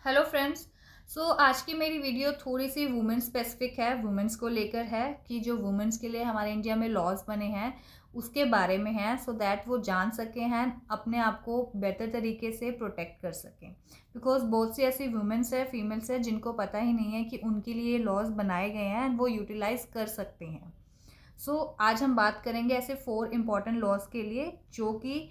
Hello friends. आज की मेरी वीडियो थोड़ी सी वुमेन स्पेसिफिक है, वुमेन्स को लेकर है कि जो वुमेन्स के लिए हमारे इंडिया में लॉज बने हैं उसके बारे में है, सो दैट वो जान सकें हैं अपने आप को बेटर तरीके से प्रोटेक्ट कर सकें। बिकॉज बहुत सी ऐसी वुमेन्स है, फीमेल्स है जिनको पता ही नहीं है कि उनके लिए लॉज बनाए गए हैं, वो यूटिलाइज कर सकते हैं। आज हम बात करेंगे ऐसे 4 इम्पॉर्टेंट लॉज के लिए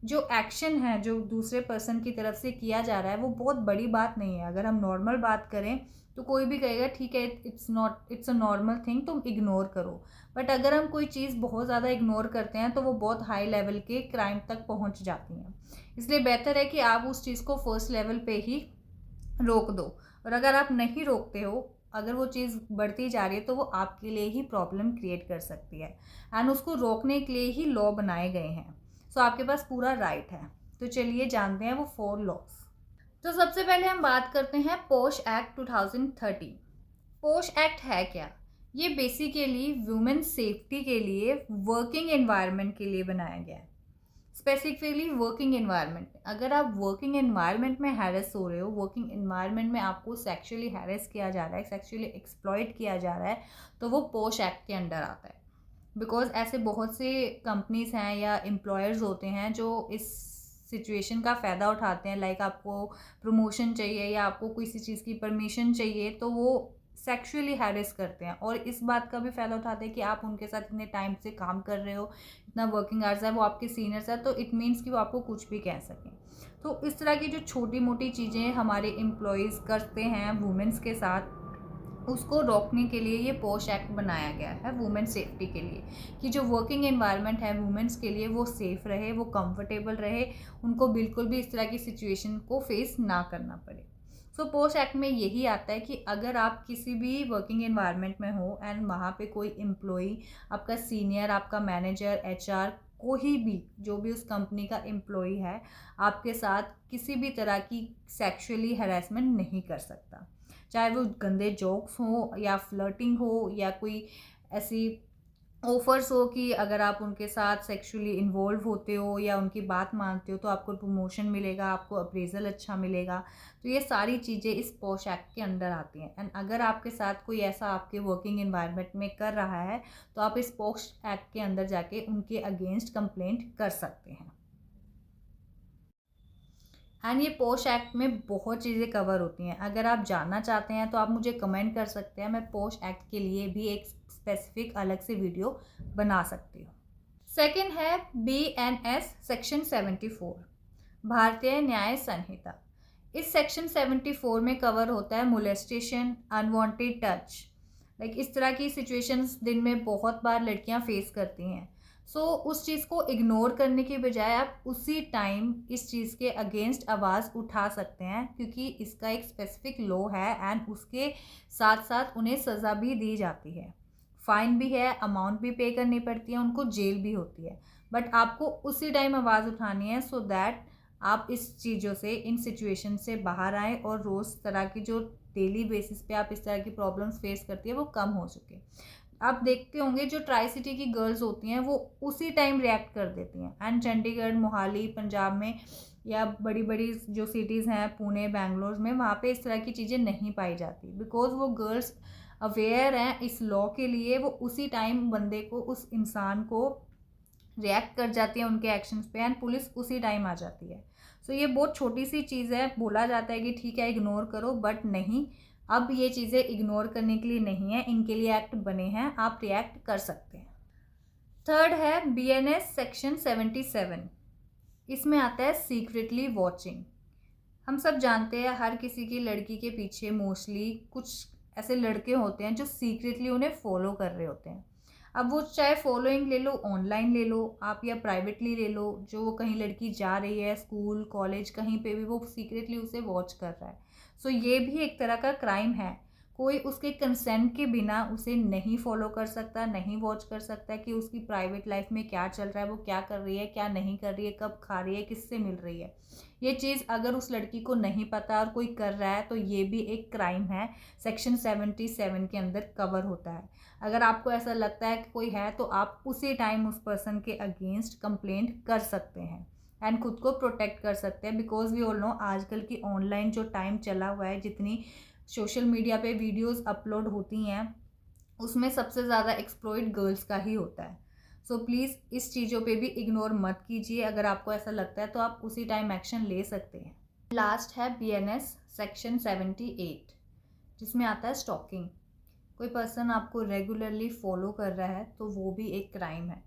जो एक्शन है जो दूसरे पर्सन की तरफ से किया जा रहा है वो बहुत बड़ी बात नहीं है। अगर हम नॉर्मल बात करें तो कोई भी कहेगा ठीक है, इट्स अ नॉर्मल थिंग, तुम इग्नोर करो। बट अगर हम कोई चीज़ बहुत ज़्यादा इग्नोर करते हैं तो वो बहुत हाई लेवल के क्राइम तक पहुंच जाती हैं। इसलिए बेहतर है कि आप उस चीज़ को फर्स्ट लेवल पे ही रोक दो। और अगर आप नहीं रोकते हो, अगर वो चीज़ बढ़ती जा रही है तो वो आपके लिए ही प्रॉब्लम क्रिएट कर सकती है। एंड उसको रोकने के लिए ही लॉ बनाए गए हैं। आपके पास पूरा राइट है। तो चलिए जानते हैं वो 4 लॉज। तो सबसे पहले हम बात करते हैं पोश एक्ट 2013। पोश एक्ट है क्या? ये बेसिकली वुमेन सेफ्टी के लिए, वर्किंग एनवायरनमेंट के लिए बनाया गया है। Specifically working environment. अगर आप वर्किंग एनवायरनमेंट में हैरेस हो रहे हो, वर्किंग एनवायरनमेंट में आपको सेक्सुअली हैरेस किया जा रहा है, सेक्सुअली एक्सप्लॉइट किया जा रहा है, तो वो पोश एक्ट के अंडर आता है। बिकॉज ऐसे बहुत से कंपनीज हैं या एम्प्लॉयर्स होते हैं जो इस सिचुएशन का फ़ायदा उठाते हैं। लाइक आपको प्रमोशन चाहिए या आपको किसी चीज़ की परमिशन चाहिए तो वो सेक्सुअली हैरेस करते हैं, और इस बात का भी फ़ायदा उठाते हैं कि आप उनके साथ इतने टाइम से काम कर रहे हो, इतना वर्किंग आवर्स है, वो आपके सीनियर्स है, तो इट मीन्स कि वो आपको कुछ भी कह सकें। तो इस तरह की जो छोटी मोटी चीज़ें हमारे एम्प्लॉयज़ करते हैं वुमेन्स के साथ, उसको रोकने के लिए ये पोश एक्ट बनाया गया है वुमेन सेफ्टी के लिए, कि जो वर्किंग एनवायरनमेंट है वुमेन्स के लिए वो सेफ़ रहे, वो कंफर्टेबल रहे, उनको बिल्कुल भी इस तरह की सिचुएशन को फेस ना करना पड़े। पोश एक्ट में यही आता है कि अगर आप किसी भी वर्किंग एनवायरनमेंट में हो एंड वहाँ पे कोई एम्प्लॉई, आपका सीनियर, आपका मैनेजर, एचआर, कोई भी जो भी उस कंपनी का एम्प्लॉई है, आपके साथ किसी भी तरह की सेक्सुअली हरासमेंट नहीं कर सकता। चाहे वो गंदे जोक्स हो या फ्लर्टिंग हो या कोई ऐसी ऑफर्स हो कि अगर आप उनके साथ सेक्सुअली इन्वॉल्व होते हो या उनकी बात मानते हो तो आपको प्रमोशन मिलेगा, आपको अप्रेजल अच्छा मिलेगा। तो ये सारी चीज़ें इस पोश एक्ट के अंडर आती हैं। एंड अगर आपके साथ कोई ऐसा आपके वर्किंग एनवायरनमेंट में कर रहा है तो आप इस पोश एक्ट के अंदर जाके उनके अगेंस्ट कंप्लेंट कर सकते हैं। एंड ये पोश एक्ट में बहुत चीज़ें कवर होती हैं। अगर आप जानना चाहते हैं तो आप मुझे कमेंट कर सकते हैं, मैं पोश एक्ट के लिए भी एक स्पेसिफिक अलग से वीडियो बना सकती हूँ। सेकंड है BNS सेक्शन 74, भारतीय न्याय संहिता। इस सेक्शन 74 में कवर होता है मोलेस्टेशन, अनवांटेड टच। लाइक इस तरह की सिचुएशंस दिन में बहुत बार लड़कियां फेस करती हैं। उस चीज़ को इग्नोर करने के बजाय आप उसी टाइम इस चीज़ के अगेंस्ट आवाज़ उठा सकते हैं, क्योंकि इसका एक स्पेसिफिक लॉ है एंड उसके साथ साथ उन्हें सज़ा भी दी जाती है, फाइन भी है, अमाउंट भी पे करनी पड़ती है, उनको जेल भी होती है। बट आपको उसी टाइम आवाज़ उठानी है सो दैट आप इस चीज़ों से, इन सिचुएशन से बाहर आएँ और रोज़ तरह की जो डेली बेसिस पे आप इस तरह की प्रॉब्लम्स फेस करती है वो कम हो सके। आप देखते होंगे जो ट्राई सिटी की गर्ल्स होती हैं वो उसी टाइम रिएक्ट कर देती हैं। एंड चंडीगढ़, मोहाली, पंजाब में या बड़ी बड़ी जो सिटीज़ हैं, पुणे, बेंगलोर में, वहाँ पे इस तरह की चीज़ें नहीं पाई जाती। बिकॉज वो गर्ल्स अवेयर हैं इस लॉ के लिए, वो उसी टाइम बंदे को, उस इंसान को रिएक्ट कर जाती है उनके एक्शंस पे, एंड पुलिस उसी टाइम आ जाती है। ये बहुत छोटी सी चीज़ है। बोला जाता है कि ठीक है इग्नोर करो, बट नहीं, अब ये चीज़ें इग्नोर करने के लिए नहीं है, इनके लिए एक्ट बने हैं, आप रिएक्ट कर सकते हैं। थर्ड है BNS सेक्शन 77। इसमें आता है सीक्रेटली वॉचिंग। हम सब जानते हैं हर किसी की लड़की के पीछे मोस्टली कुछ ऐसे लड़के होते हैं जो सीक्रेटली उन्हें फॉलो कर रहे होते हैं। अब वो चाहे फॉलोइंग ले लो, ऑनलाइन ले लो आप, या प्राइवेटली ले लो, जो वो कहीं लड़की जा रही है स्कूल कॉलेज कहीं पे भी, वो सीक्रेटली उसे वॉच कर रहा है। ये भी एक तरह का क्राइम है। कोई उसके कंसेंट के बिना उसे नहीं फॉलो कर सकता, नहीं वॉच कर सकता कि उसकी प्राइवेट लाइफ में क्या चल रहा है, वो क्या कर रही है, क्या नहीं कर रही है, कब खा रही है, किससे मिल रही है। ये चीज़ अगर उस लड़की को नहीं पता और कोई कर रहा है तो ये भी एक क्राइम है, सेक्शन 77 के अंदर कवर होता है। अगर आपको ऐसा लगता है कि कोई है तो आप उसी टाइम उस पर्सन के अगेंस्ट कंप्लेंट कर सकते हैं। एंड खुद को प्रोटेक्ट कर सकते हैं। बिकॉज वी ऑल नो आजकल की ऑनलाइन जो टाइम चला हुआ है, जितनी सोशल मीडिया पे वीडियोस अपलोड होती हैं उसमें सबसे ज़्यादा एक्सप्लॉइट गर्ल्स का ही होता है। सो प्लीज़ इस चीज़ों पे भी इग्नोर मत कीजिए। अगर आपको ऐसा लगता है तो आप उसी टाइम एक्शन ले सकते हैं। लास्ट है BNS सेक्शन 78, जिसमें आता है स्टॉकिंग। कोई पर्सन आपको रेगुलरली फॉलो कर रहा है तो वो भी एक क्राइम है।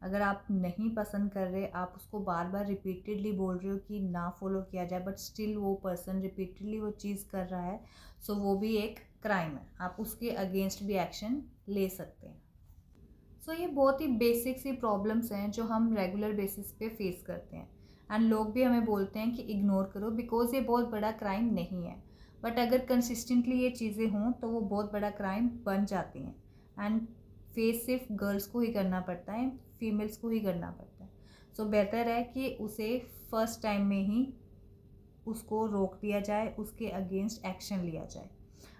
अगर आप नहीं पसंद कर रहे, आप उसको बार बार रिपीटेडली बोल रहे हो कि ना फॉलो किया जाए, बट स्टिल वो पर्सन रिपीटेडली वो चीज़ कर रहा है, सो वो भी एक क्राइम है। आप उसके अगेंस्ट भी एक्शन ले सकते हैं। सो ये बहुत ही बेसिक सी प्रॉब्लम्स हैं जो हम रेगुलर बेसिस पे फेस करते हैं, एंड लोग भी हमें बोलते हैं कि इग्नोर करो बिकॉज ये बहुत बड़ा क्राइम नहीं है। बट अगर कंसिस्टेंटली ये चीज़ें हों तो वो बहुत बड़ा क्राइम बन जाती हैं, एंड फेस सिर्फ गर्ल्स को ही करना पड़ता है, फीमेल्स को ही करना पड़ता है। सो बेहतर है कि उसे फर्स्ट टाइम में ही उसको रोक दिया जाए, उसके अगेंस्ट एक्शन लिया जाए।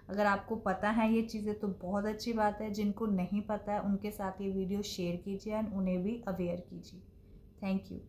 अगर आपको पता है ये चीज़ें तो बहुत अच्छी बात है, जिनको नहीं पता है उनके साथ ये वीडियो शेयर कीजिए एंड उन्हें भी अवेयर कीजिए। Thank you.